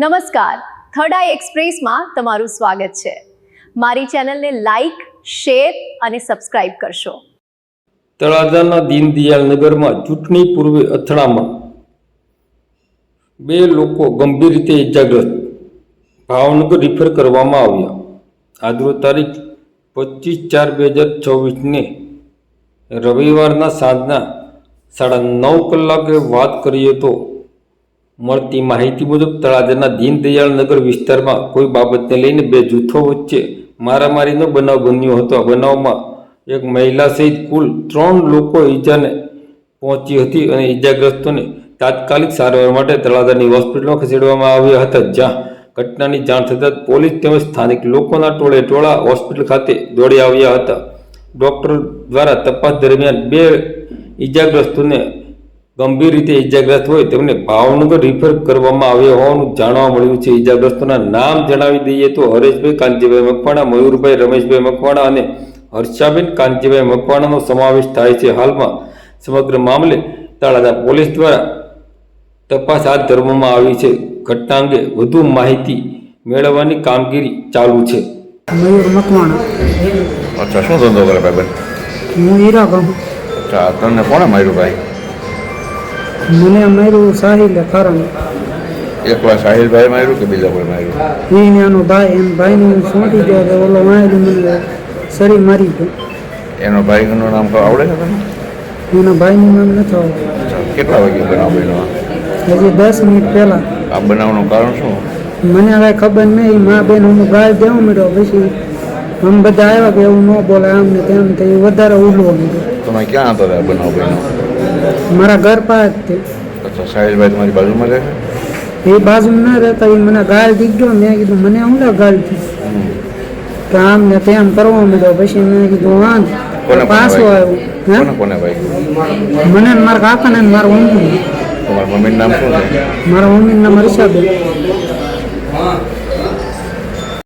નમસ્કાર, થર્ડ આઈ એક્સપ્રેસમાં તમારું સ્વાગત છે। મારી ચેનલને લાઈક, શેર અને સબસ્ક્રાઇબ કરશો। તળાજાના દીનદયાળ નગરમાં ચૂંટણી પૂર્વે અથડામણ, 2 લોકો ગંભીર રીતે ઇજાગ્રસ્ત, ભાવનગર રિફર કરવામાં આવ્યા। આજરોજ તારીખ 25/4/2024ને રવિવારના સાંજના 9:30 કલાકે વાત કરીએ તો મળતી માહિતી મુજબ તળાજાના દીનદયાળ નગર વિસ્તારમાં કોઈ બાબતને લઈને 2 જૂથો વચ્ચે મારામારીનો બનાવ બન્યો હતો। આ બનાવમાં એક મહિલા સહિત કુલ 3 લોકો ઈજાને પહોંચી હતી અને ઈજાગ્રસ્તોને તાત્કાલિક સારવાર માટે તળાજાની હોસ્પિટલમાં ખસેડવામાં આવ્યા હતા, જ્યાં ઘટનાની જાણ થતાં પોલીસ તેમજ સ્થાનિક લોકોના ટોળે ટોળા હોસ્પિટલ ખાતે દોડી આવ્યા હતા। ડોક્ટર દ્વારા તપાસ દરમિયાન 2 ઈજાગ્રસ્તોને ગંભીર રીતે ઈજાગ્રસ્ત હોય તેમને ભાવનગર રિફર કરવામાં આવ્યા હોવાનું જાણવા મળ્યું છે। ઈજાગ્રસ્તોના નામ જણાવી દઈએ તો હરેશભાઈ કાનજીભાઈ મકવાણા, મયુરભાઈ રમેશભાઈ મકવાણા અને હર્ષાબેન કાનજીભાઈ મકવાણાનો સમાવેશ થાય છે। હાલમાં સમગ્ર મામલે તળાજા પોલીસ દ્વારા તપાસ હાથ ધરવામાં આવી છે। ઘટના અંગે વધુ માહિતી મેળવવાની કામગીરી ચાલુ છે। મયુર મકવાણા। અચ્છા, શું ધંધો કરે ભાઈ? હું હીરા કહું। અચ્છા, તમને કોણે માર્યું ભાઈ? મને માર્યું સાહિલે કારણ એકલા સાહિલભાઈ માર્યું કે બીજા કોઈ માર્યું? એને આનો ભાઈ એમ ભાઈને હું સોંટી દો તો ઓલો માર્યું મને શરીર મારી ગયો। એનો ભાઈનું નામ આવડે છે તમને? એના ભાઈનું નામ નથી આવડતું। અચ્છા, કેટલા વાગે બનાવ બન્યો? હજી 10 મિનિટ પહેલાં। આ બનાવનું કારણ શું? મને કાંઈ ખબર નહીં। મા બેન હું ગાળ દેવા માંડ્યો, પછી અમે બધા આવ્યા કે એવું ન બોલે આમ ને તેમ, તો એ વધારે ઉલવો માંડ્યો। તમે ક્યાં હતા આ બનાવ બન્યો? મારા ઘર પાસે જ તે। અચ્છા, સાહિલભાઈ તમારી બાજુમાં રહે છે? એ બાજુમાં ના રહેતા, એ મને ગાળ દીધો। મેં કીધું મને હું લે ગાળ દીધી કે આમ ને તેમ કરવા માંડ્યો। પછી મેં કીધું વાંધ પાછો આવ્યો। કોને કોને ભાઈ? મને ને મારા કાકા ને મારા મમ્મી। તમારા મમ્મીનું નામ શું છે? મારા મમ્મીનું નામ હર્ષાબેન।